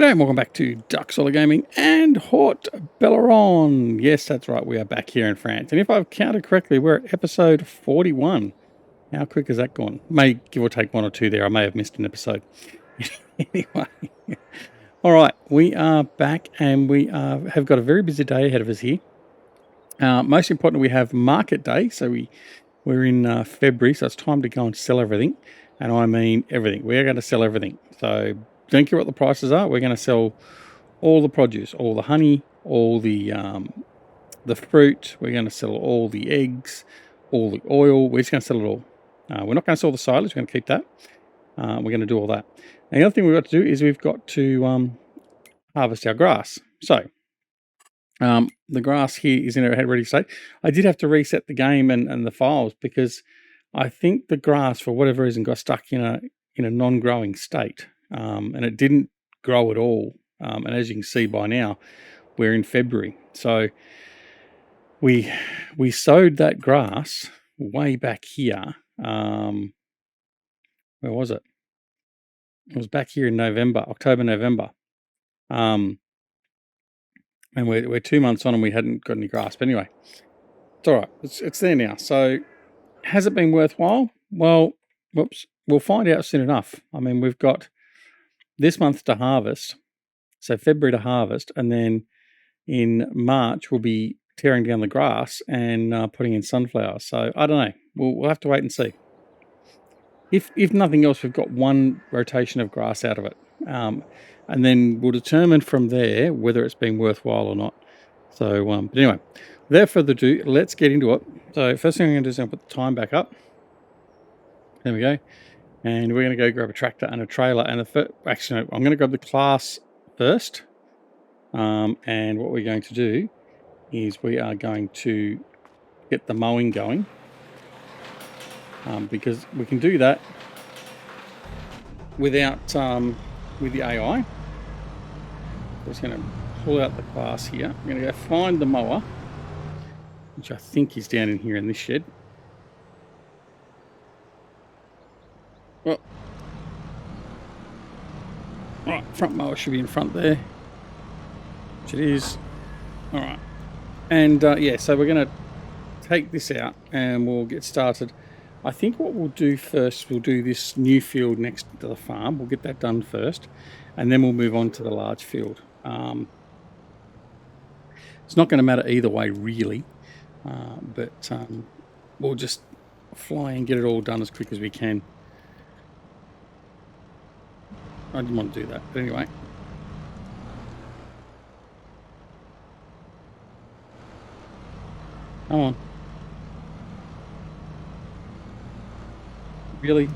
G'day and welcome back to Duck Solar Gaming and Haut-Beyleron. Yes, that's right, we are back here in France. And if I've counted correctly, we're at episode 41. How quick has that gone? May give or take one or two there. I may have missed an episode. Anyway, all right, we are back and we have got a very busy day ahead of us here. Most importantly, we have market day. So we're in February, so it's time to go and sell everything. And I mean everything. We are going to sell everything. So don't care what the prices are. We're going to sell all the produce, all the honey, all the fruit. We're going to sell all the eggs, all the oil. We're just going to sell it all. We're not going to sell the silage. We're going to keep that. We're going to do all that. And the other thing we've got to do is we've got to harvest our grass. So the grass here is in a ready state. I did have to reset the game and the files because I think the grass, for whatever reason, got stuck in a non-growing state. And it didn't grow at all. And as you can see by now, we're in February. So we sowed that grass way back here. Where was it? It was back here in October, November. And we're 2 months on and we hadn't got any grass. But anyway, it's all right. It's there now. So has it been worthwhile? Well, we'll find out soon enough. I mean, we've got this month to harvest, so February to harvest, and then in March we'll be tearing down the grass and putting in sunflowers. So I don't know. We'll have to wait and see. If nothing else, we've got one rotation of grass out of it, and then we'll determine from there whether it's been worthwhile or not. So, but anyway, without further ado, let's get into it. So first thing I'm going to do is I'm going to put the time back up. There we go. And we're going to go grab a tractor and a trailer. And actually, no, I'm going to grab the class first. And what we're going to do is we are going to get the mowing going. Because we can do that without with the AI. I'm just going to pull out the class here. I'm going to go find the mower, which I think is down in here in this shed. Well, right, front mower should be in front there, which it is. All right, and yeah, so we're going to take this out and we'll get started. I think what we'll do first, we'll do this new field next to the farm. We'll get that done first, and then we'll move on to the large field. It's not going to matter either way, really, but we'll just fly and get it all done as quick as we can. I didn't want to do that, but anyway. Come on. Really?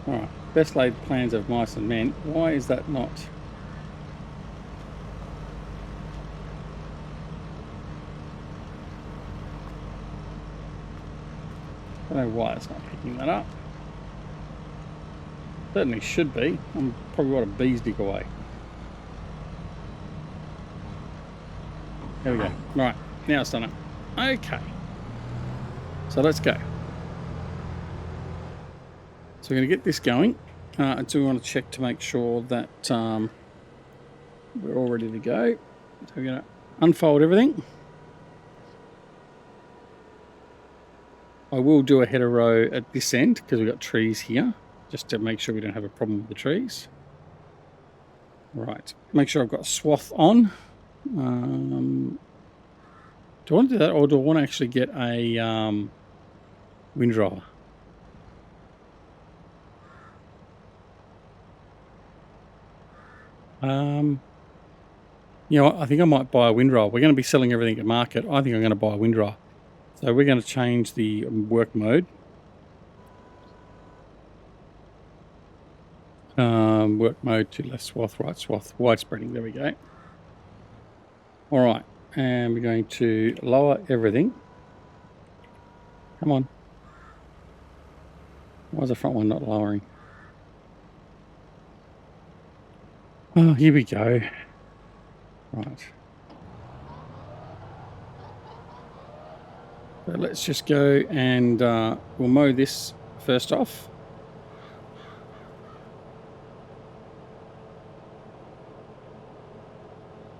Alright, best laid plans of mice and men. Why is that not? I don't know why it's not picking that up. Certainly should be. I'm probably what a bee's dick away. There we go. Right, now it's done it. Okay. So let's go. So we're going to get this going. And so we want to check to make sure that we're all ready to go. So we're going to unfold everything. I will do a header row at this end because we've got trees here, just to make sure we don't have a problem with the trees. Right, make sure I've got a swath on. Do I want to do that, or do I want to actually get a windrower? You know what, I think I might buy a windrower. We're going to be selling everything at market. I think I'm going to buy a windrower. So we're going to change the work mode. Work mode to left swath, right swath, wide spreading. There we go. All right, and we're going to lower everything. Come on. Why is the front one not lowering? Oh, here we go. Right. So let's just go and we'll mow this first off.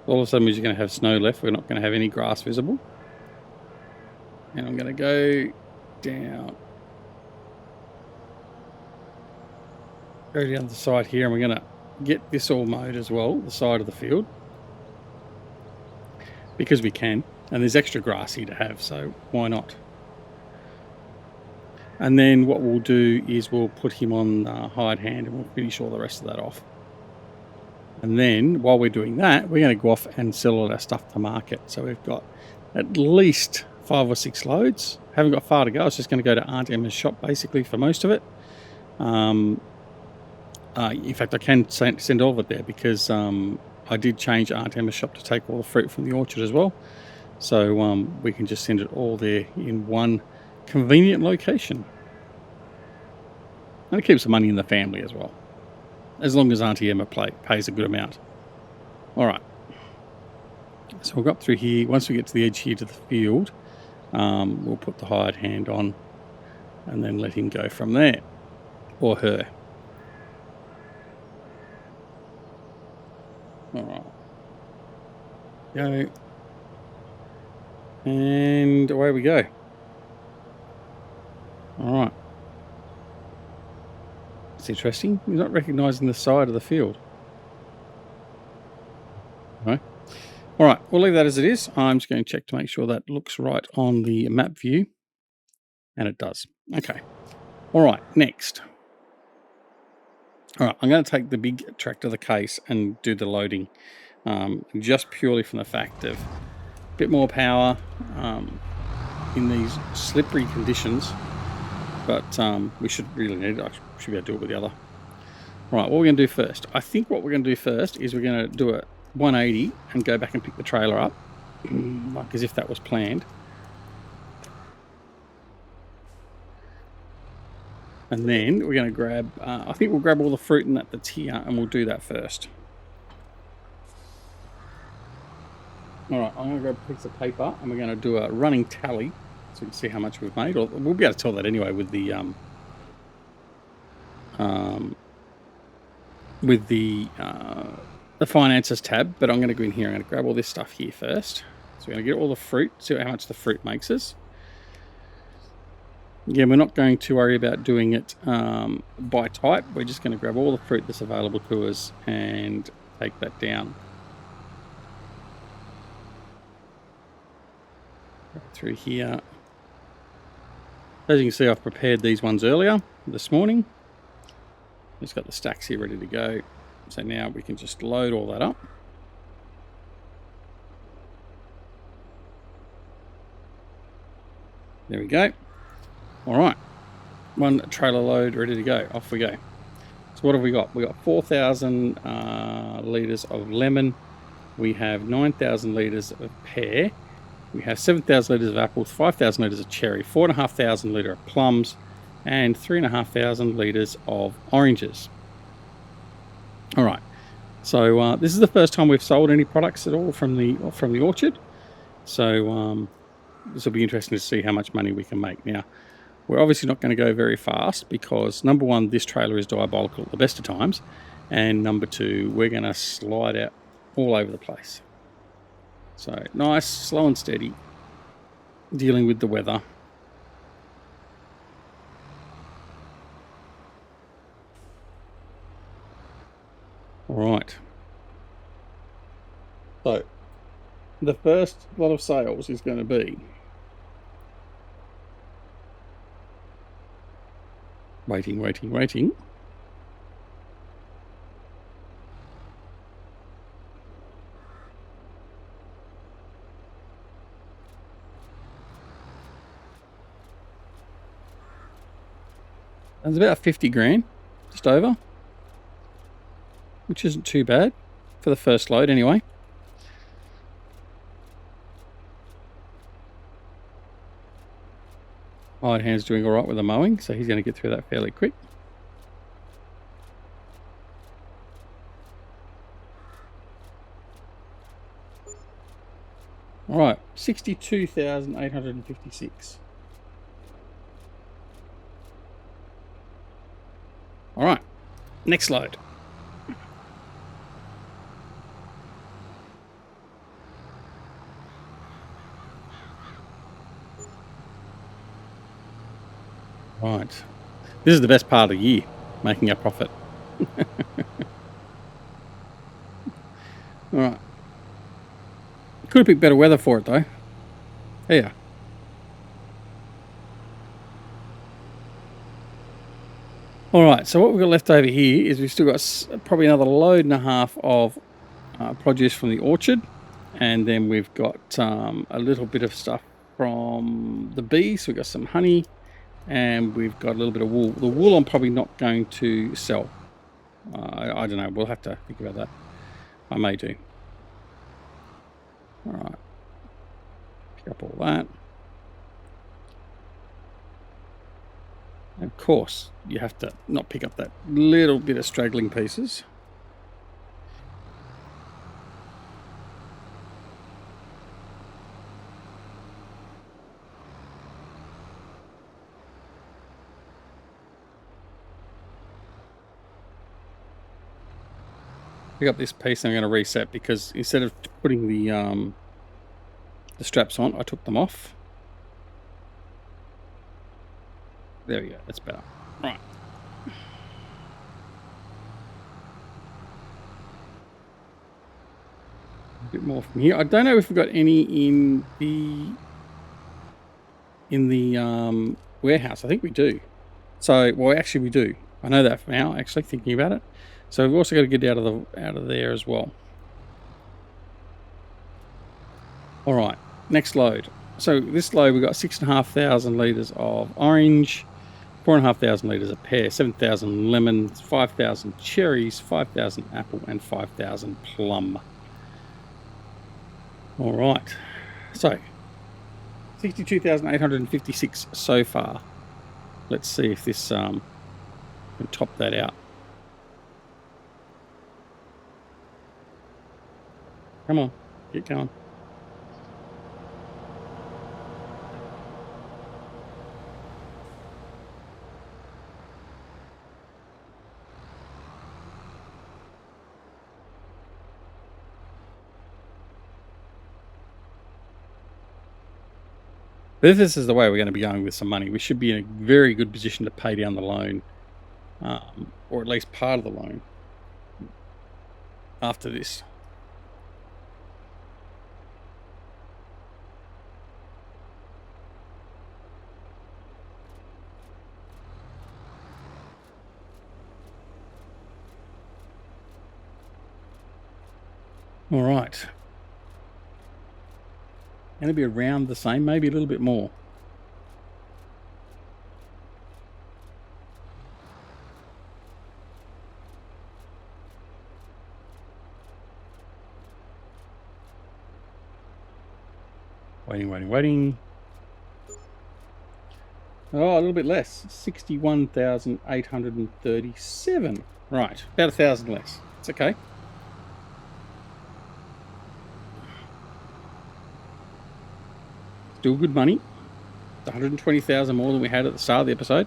All of a sudden, we're just going to have snow left. We're not going to have any grass visible. And I'm going to go down. Go down the side here, and we're going to get this all mowed as well, the side of the field. Because we can. And there's extra grass here to have, so why not? And then what we'll do is we'll put him on hired hand, and we'll finish all the rest of that off. And then while we're doing that, we're going to go off and sell all our stuff to market. So we've got at least 5 or 6 loads. Haven't got far to go. I was just going to go to Aunt Emma's shop basically for most of it. In fact, I can send all of it there because I did change Aunt Emma's shop to take all the fruit from the orchard as well. So we can just send it all there in one convenient location. And it keeps the money in the family as well, as long as Auntie Emma pays a good amount. All right. So we'll go up through here. Once we get to the edge here to the field, we'll put the hired hand on and then let him go from there, or her. All right. Go. And away we go. All right. It's interesting. He's not recognising the side of the field. Okay. All right. We'll leave that as it is. I'm just going to check to make sure that looks right on the map view. And it does. Okay. All right. Next. All right. I'm going to take the big tractor, the case, and do the loading. Just purely from the fact of a bit more power in these slippery conditions. But we should really need it. I should be able to do it with the other. Right, what we're going to do first. I think what we're going to do first is we're going to do a 180 and go back and pick the trailer up. Like as if that was planned. And then we're going to grab, I think we'll grab all the fruit and that's here, and we'll do that first. All right, I'm going to grab a piece of paper and we're going to do a running tally so we can see how much we've made. Or we'll be able to tell that anyway with the finances tab. But I'm going to go in here. I'm going to grab all this stuff here first. So we're going to get all the fruit, see how much the fruit makes us. Again, we're not going to worry about doing it by type. We're just going to grab all the fruit that's available to us and take that down. Right through here. As you can see, I've prepared these ones earlier this morning. Just got the stacks here ready to go. So now we can just load all that up. There we go. All right. One trailer load ready to go. Off we go. So what have we got? We got 4,000 litres of lemon. We have 9,000 litres of pear. We have 7,000 litres of apples, 5,000 litres of cherry, 4,500 litres of plums, and 3,500 litres of oranges. All right. So this is the first time we've sold any products at all from the orchard. So this will be interesting to see how much money we can make. Now, we're obviously not going to go very fast because, number one, this trailer is diabolical at the best of times. And number two, we're going to slide out all over the place. So nice, slow and steady, dealing with the weather. All right. So the first lot of sales is going to be waiting. That's about 50 grand, just over, which isn't too bad for the first load anyway. Hired hand's doing all right with the mowing, so he's going to get through that fairly quick. All right, 62,856. All right, next load. Right. This is the best part of the year, making a profit. All right. Could have picked better weather for it though. Yeah. All right. So what we've got left over here is we've still got probably another load and a half of produce from the orchard, and then we've got a little bit of stuff from the bees. So we've got some honey, and we've got a little bit of wool. The wool I'm probably not going to sell. I don't know. We'll have to think about that. I may do. All right. Pick up all that. And of course, you have to not pick up that little bit of straggling pieces. Pick up this piece and I'm going to reset, because instead of putting the straps on, I took them off. There we go, that's better. Right. A bit more from here. I don't know if we've got any in the warehouse. I think we do. So, well, actually we do. I know that for now, actually, thinking about it. So we've also got to get out of there as well. All right, next load. So this load, we've got 6,500 litres of orange, 4,500 litres of pear, 7,000 lemons, 5,000 cherries, 5,000 apple, and 5,000 plum. All right, so 62,856 so far. Let's see if this can top that out. Come on, get going. But if this is the way we're going to be going with some money, we should be in a very good position to pay down the loan, or at least part of the loan after this. All right. Going to be around the same, maybe a little bit more. Waiting. Oh, a little bit less. 61,837. Right, about 1,000 less. It's okay. Still good money. It's 120,000 more than we had at the start of the episode.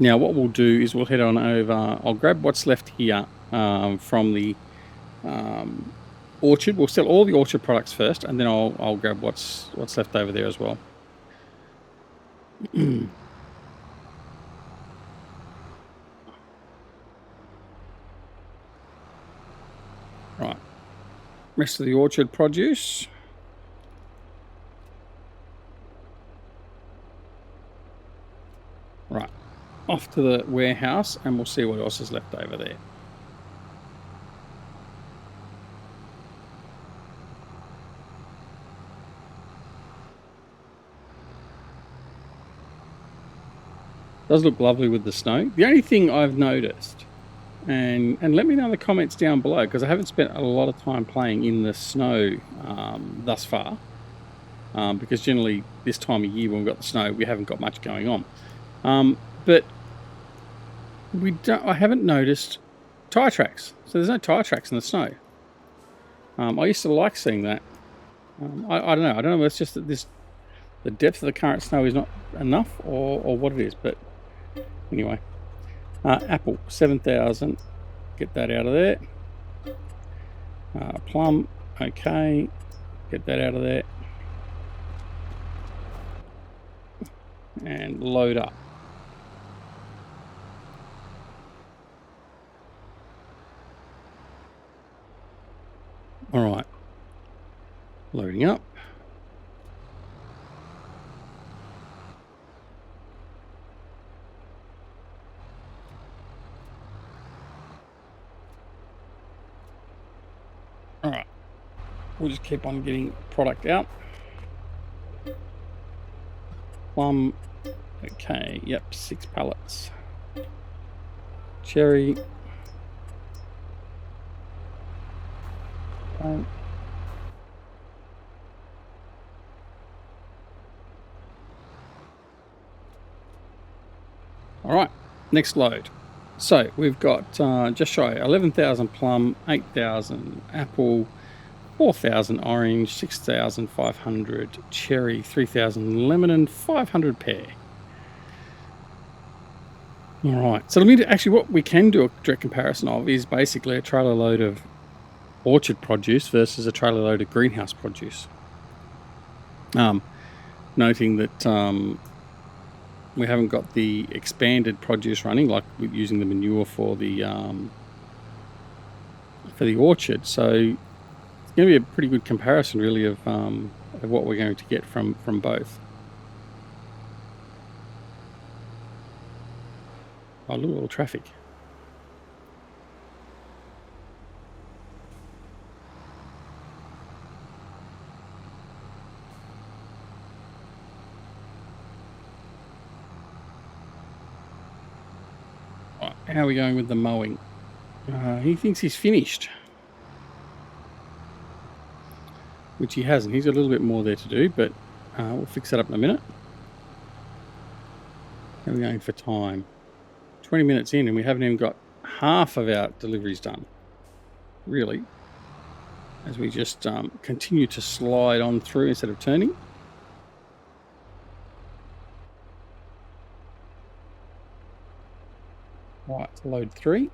Now what we'll do is we'll head on over. I'll grab what's left here from the orchard. We'll sell all the orchard products first, and then I'll grab what's left over there as well. Right. Rest of the orchard produce. Right. Off to the warehouse, and we'll see what else is left over there. Does look lovely with the snow. The only thing I've noticed, and let me know in the comments down below, because I haven't spent a lot of time playing in the snow thus far, because generally this time of year when we've got the snow, we haven't got much going on. But I haven't noticed tyre tracks. So there's no tyre tracks in the snow. I used to like seeing that. I don't know. I don't know if it's just that the depth of the current snow is not enough, or what it is. But anyway, apple 7,000. Get that out of there. Plum, okay. Get that out of there. and load up. All right, loading up. All right, we'll just keep on getting product out. Plum, okay, yep, 6 pallets. Cherry. Okay. All right, next load. So we've got just shy 11,000 plum, 8,000 apple, 4,000 orange, 6,500 cherry, 3,000 lemon, and 500 pear. All right, so let me actually, what we can do a direct comparison of is basically a trailer load of orchard produce versus a trailer load of greenhouse produce. Noting that we haven't got the expanded produce running, like using the manure for the orchard. So it's going to be a pretty good comparison, really, of what we're going to get from both. Oh, look at all the traffic. Right, how are we going with the mowing? He thinks he's finished, which he hasn't. He's got a little bit more there to do, but we'll fix that up in a minute. How are we going for time? 20 minutes in and we haven't even got half of our deliveries done, really, as we just continue to slide on through instead of turning. Right, load 3.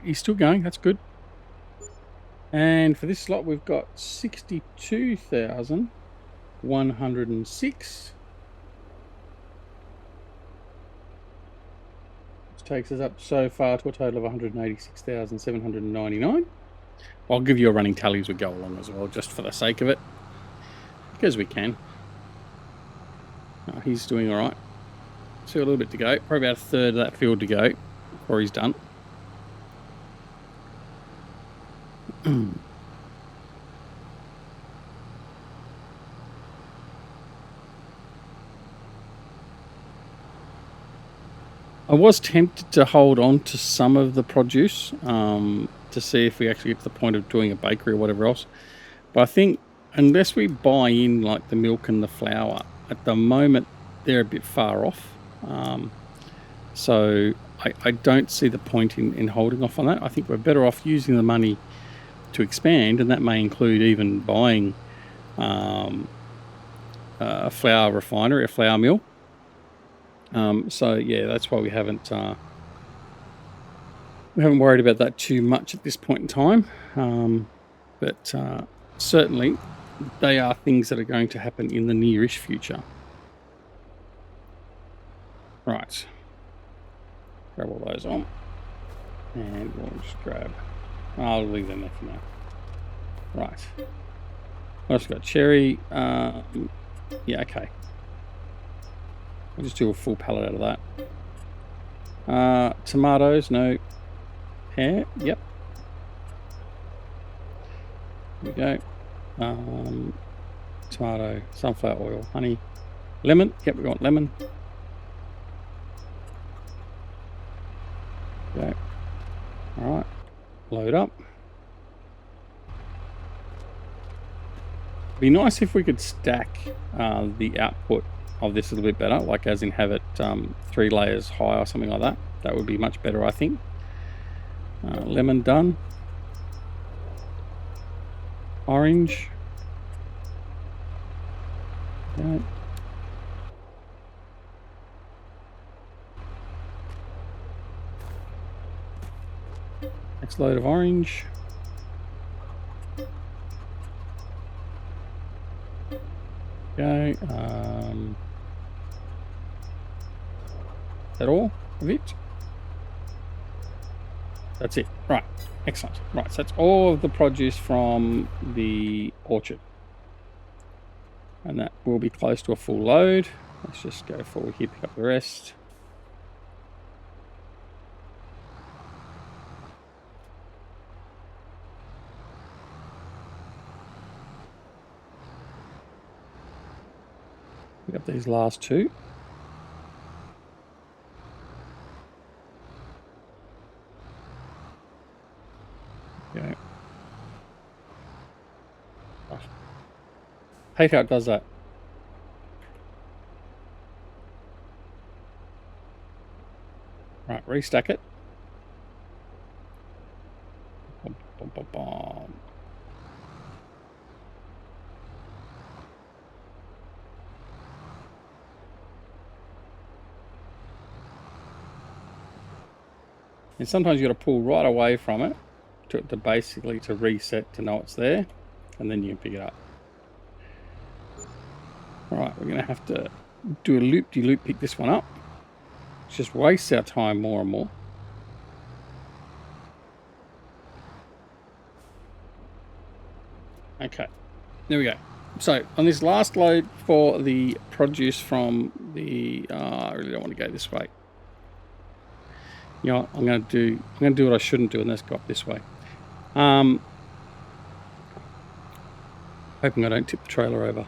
He's still going, that's good. And for this slot, we've got 62,106. Which takes us up so far to a total of 186,799. I'll give you a running tally as we go along as well, just for the sake of it, because we can. Oh, he's doing all right. Still a little bit to go, probably about a third of that field to go before he's done. I was tempted to hold on to some of the produce to see if we actually get to the point of doing a bakery or whatever else. But I think unless we buy in like the milk and the flour, at the moment they're a bit far off. So I don't see the point in holding off on that. I think we're better off using the money to expand, and that may include even buying a flour refinery, a flour mill. So yeah, that's why we haven't worried about that too much at this point in time. But certainly they are things that are going to happen in the nearish future. Right, grab all those on, and we'll just grab. I'll leave them there for now. Right, I've also got cherry. Yeah, okay. I'll just do a full pallet out of that. Tomatoes, no. Pear, yep. There we go. Tomato, sunflower oil, honey, lemon. Yep, we got lemon. load up. It'd be nice if we could stack the output of this a little bit better, like as in have it 3 layers high or something like that. That would be much better, I think. Lemon done. Orange. Okay. Next load of orange. Okay. Is that all of it? That's it. Right. Excellent. Right. So that's all of the produce from the orchard. And that will be close to a full load. Let's just go forward here, pick up the rest. Pick up these last 2. Okay. Oh. Hate how it does that. Right, restack it. Bom, bom, bom, bom. And sometimes you got to pull right away from it to basically to reset to know it's there, and then you can pick it up. All right, we're going to have to do a loop-de-loop, pick this one up. It just wastes our time more and more. Okay, there we go. So on this last load for the produce from the, I really don't want to go this way. You know what, I'm going to do what I shouldn't do, and let's go up this way. Hoping I don't tip the trailer over.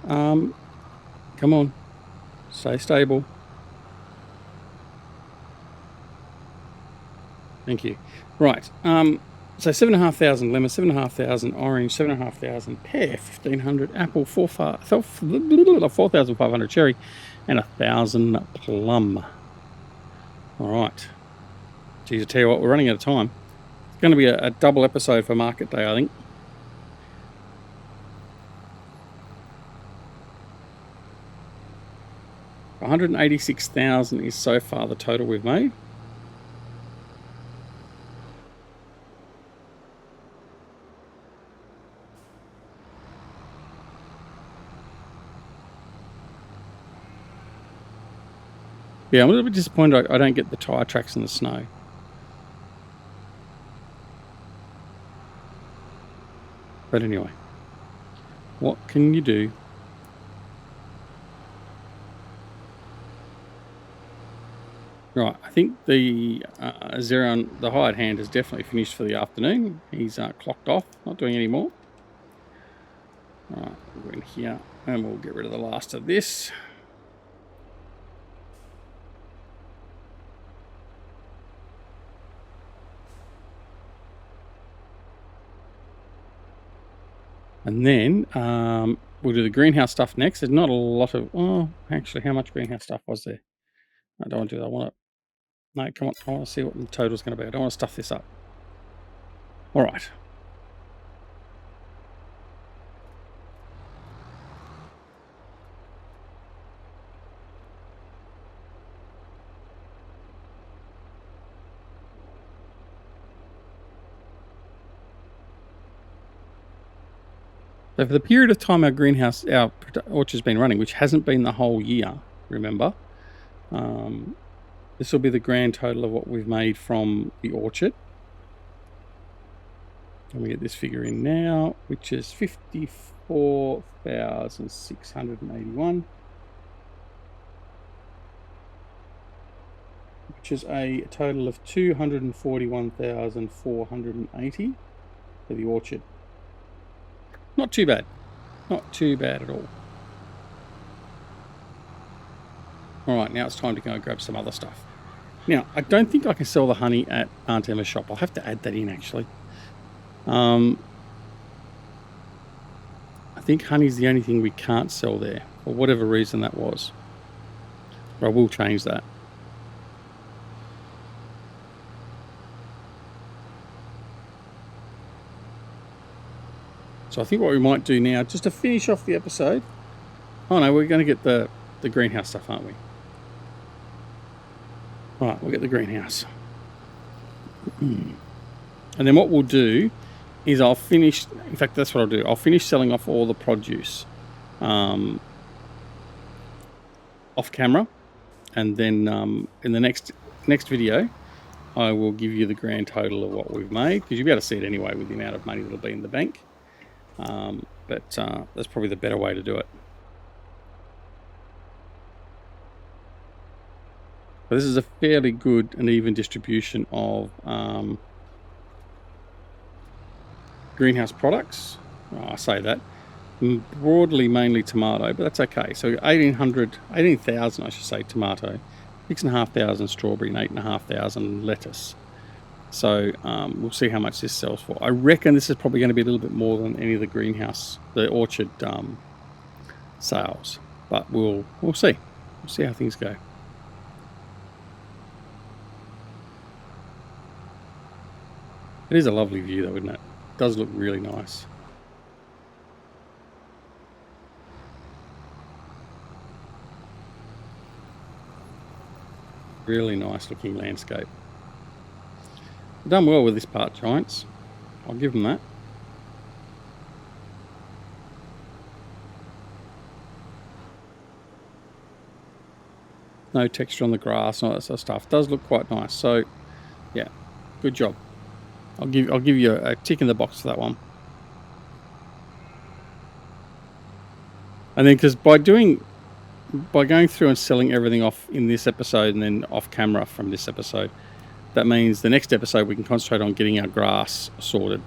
Come on, stay stable. Thank you. Right. So 7,500 lemon, 7,500 orange, 7,500 pear, 1,500 apple, 4,500 cherry, and 1,000 plum. All right. Geez, I tell you what, we're running out of time. It's going to be a double episode for market day, I think. $186,000 is so far the total we've made. Yeah, I'm a little bit disappointed I don't get the tyre tracks in the snow. But anyway, what can you do? Right, I think the Xeron, the hired hand, is definitely finished for the afternoon. He's clocked off, not doing any more. All right, we'll go in here and we'll get rid of the last of this. And then we'll do the greenhouse stuff next. There's not a lot of, oh, actually, how much greenhouse stuff was there? I don't want to do that. I want to, no, come on. I want to see what the total's going to be. I don't want to stuff this up. All right. So for the period of time our orchard's been running, which hasn't been the whole year, remember, this will be the grand total of what we've made from the orchard. Let me get this figure in now, which is 54,681, which is a total of 241,480 for the orchard. Not too bad. Not too bad at all. All right, now it's time to go and grab some other stuff. Now, I don't think I can sell the honey at Aunt Emma's shop. I'll have to add that in, actually. I think honey's the only thing we can't sell there, for whatever reason that was. But I will change that. So I think what we might do now, just to finish off the episode... Oh no, we're going to get the greenhouse stuff, aren't we? Right, we'll get the greenhouse. And then what we'll do is I'll finish... In fact, that's what I'll do. I'll finish selling off all the produce off camera. And then in the next video, I will give you the grand total of what we've made. Because you'll be able to see it anyway with the amount of money that'll be in the bank. But that's probably the better way to do it. But this is a fairly good and even distribution of greenhouse products. Oh, I say that. Broadly, mainly tomato, but that's okay. So 18,000, I should say, tomato, 6,500 strawberry, and 8,500 lettuce. So we'll see how much this sells for. I reckon this is probably going to be a little bit more than any of the greenhouse, the orchard sales. But we'll see. We'll see how things go. It is a lovely view though, isn't it? It does look really nice. Really nice looking landscape. Done well with this part, Giants. I'll give them that. No texture on the grass and all that sort of stuff. It does look quite nice. So, yeah, good job. I'll give you a tick in the box for that one. And then, because by going through and selling everything off in this episode and then off camera from this episode, that means the next episode we can concentrate on getting our grass sorted.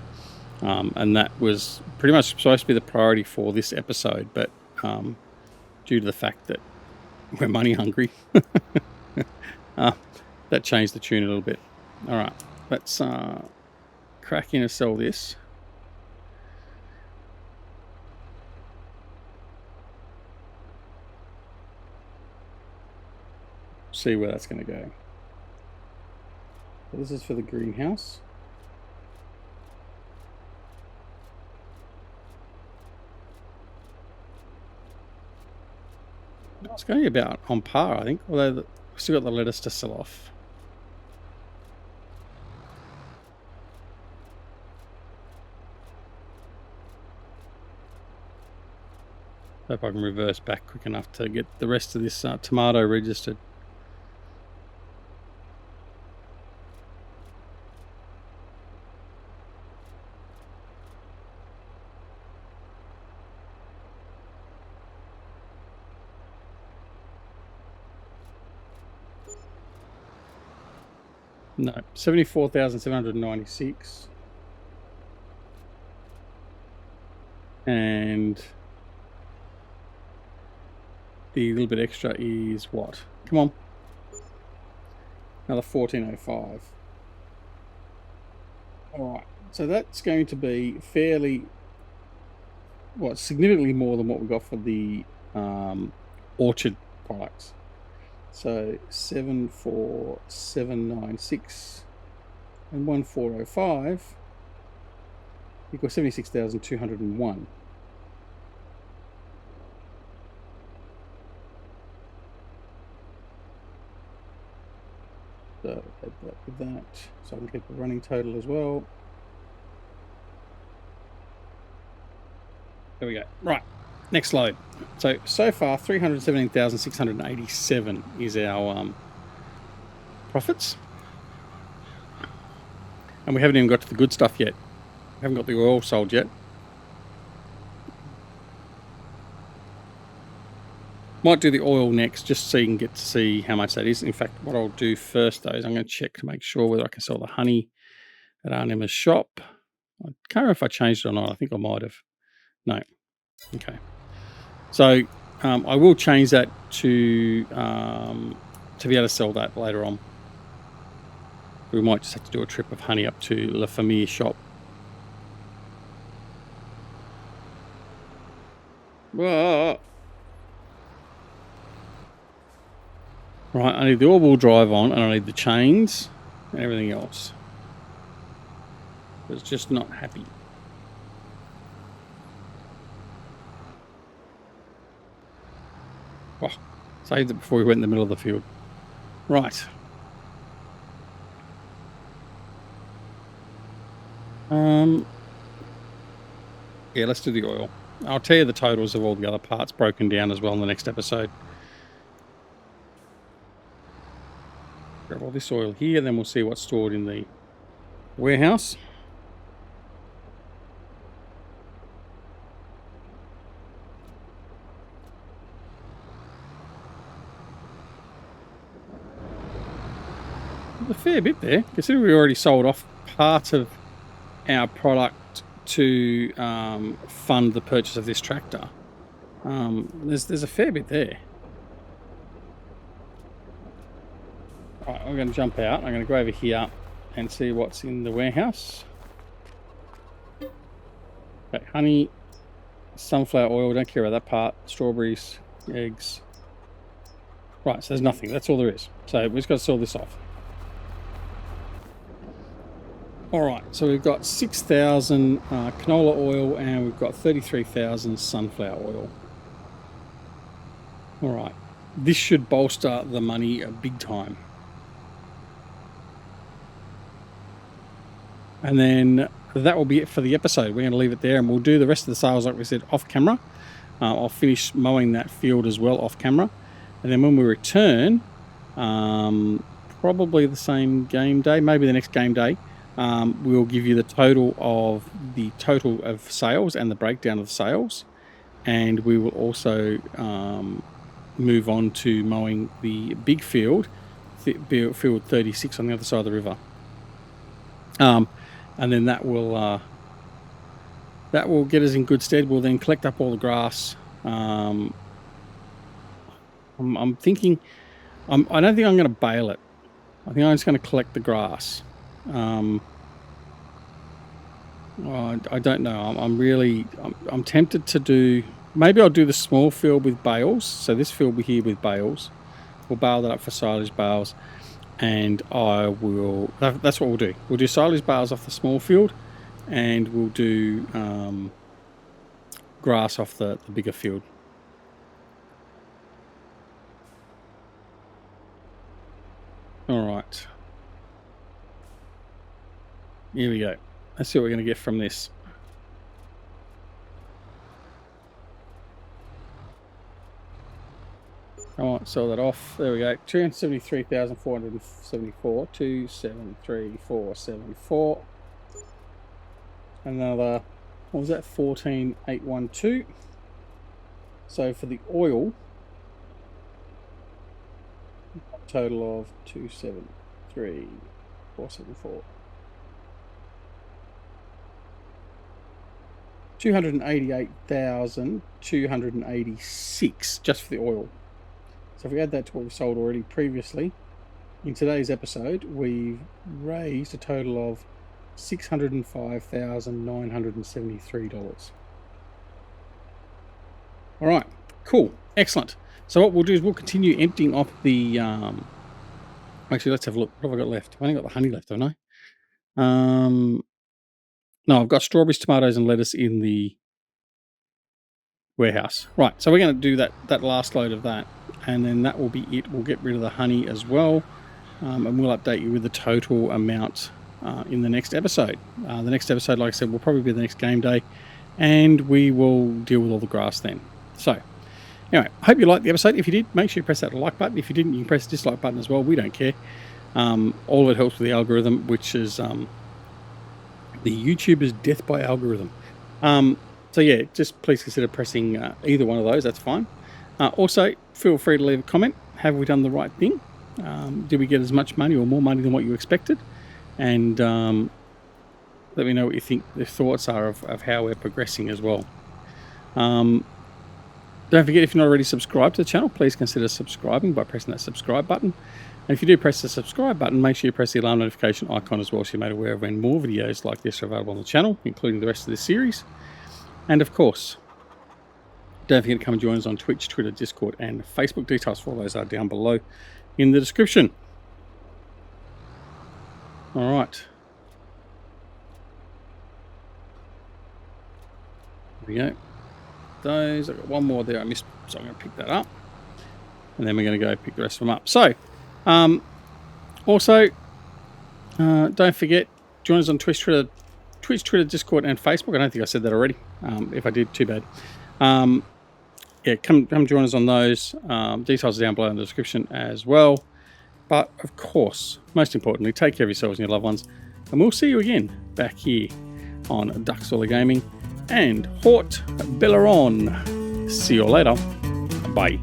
And that was pretty much supposed to be the priority for this episode, but due to the fact that we're money hungry, that changed the tune a little bit. All right, let's crack in and sell this. See where that's going to go. So this is for the greenhouse. It's going about on par, I think, although we've still got the lettuce to sell off. Hope I can reverse back quick enough to get the rest of this tomato registered. No, 74,796. And the little bit extra is what? Come on. Another 1405. Alright, so that's going to be fairly, significantly more than what we got for the orchard products. So 74796 and 1405 equals 76,201. So add that with that, so I can keep the running total as well. There we go. Right, next load. So far 317,687 is our profits, and we haven't even got to the good stuff yet. We haven't got the oil sold yet. Might do the oil next, just so you can get to see how much that is. In fact, what I'll do first, though, is I'm going to check to make sure whether I can sell the honey at Aunt Emma's shop. I can't remember if I changed it or not. I think I might have. No. Okay. So I will change that to be able to sell that later on. We might just have to do a trip of honey up to La Famille shop. Whoa. Right, I need the all-wheel drive on, and I need the chains and everything else. It's just not happy. Oh, saved it before we went in the middle of the field. Right. Yeah, let's do the oil. I'll tell you the totals of all the other parts broken down as well in the next episode. Grab all this oil here, then we'll see what's stored in the warehouse. There's a fair bit there. Considering we already sold off part of our product to fund the purchase of this tractor. There's a fair bit there. Right, I'm going to jump out. I'm going to go over here and see what's in the warehouse. Okay, honey, sunflower oil, don't care about that part. Strawberries, eggs. Right, so there's nothing. That's all there is. So we've just got to sell this off. All right, so we've got 6,000 canola oil and we've got 33,000 sunflower oil. All right, this should bolster the money big time. And then that will be it for the episode. We're going to leave it there and we'll do the rest of the sales, like we said, off camera. I'll finish mowing that field as well off camera. And then when we return, probably the same game day, maybe the next game day, we'll give you the total of sales and the breakdown of sales. And we will also move on to mowing the big field, field 36 on the other side of the river. And then that will get us in good stead. We'll then collect up all the grass. I'm thinking, I don't think I'm going to bale it. I think I'm just going to collect the grass. I don't know. I'm tempted to do. Maybe I'll do the small field with bales. So this field will be here with bales. We'll bale that up for silage bales. And I will, that's what we'll do. We'll do silage bales off the small field and we'll do grass off the bigger field. All right. Here we go. Let's see what we're going to get from this. I want to sell that off. There we go. 273,474. 273,474. Another, what was that? 14,812. So for the oil, a total of 273,474. 288,286 just for the oil. So if we add that to what we sold already previously, in today's episode, we've raised a total of $605,973. All right, cool, excellent. So what we'll do is we'll continue emptying off the. Actually, let's have a look. What have I got left? I've only got the honey left, haven't I? No, I've got strawberries, tomatoes, and lettuce in the warehouse. Right, so we're going to do that last load of that. And then that will be it. We'll get rid of the honey as well. And we'll update you with the total amount in the next episode. The next episode, like I said, will probably be the next game day. And we will deal with all the grass then. So, anyway, I hope you liked the episode. If you did, make sure you press that like button. If you didn't, you can press the dislike button as well. We don't care. All of it helps with the algorithm, which is the YouTuber's death by algorithm. So yeah, just please consider pressing either one of those. That's fine. Also, feel free to leave a comment. Have we done the right thing? Did we get as much money or more money than what you expected? And let me know what you think the thoughts are of how we're progressing as well. Don't forget, if you're not already subscribed to the channel, please consider subscribing by pressing that subscribe button. And if you do press the subscribe button, make sure you press the alarm notification icon as well, so you're made aware of when more videos like this are available on the channel, including the rest of this series. And of course, don't forget to come and join us on Twitch, Twitter, Discord, and Facebook. Details for all those are down below in the description. All right. Here we go. Those, I've got one more there I missed, so I'm going to pick that up. And then we're going to go pick the rest of them up. So, also, don't forget, join us on Twitch, Twitter, Discord, and Facebook. I don't think I said that already. If I did, too bad. Yeah, come join us on those. Details are down below in the description as well. But, of course, most importantly, take care of yourselves and your loved ones. And we'll see you again back here on Duck Gaming and Haut-Beyleron. See you later. Bye.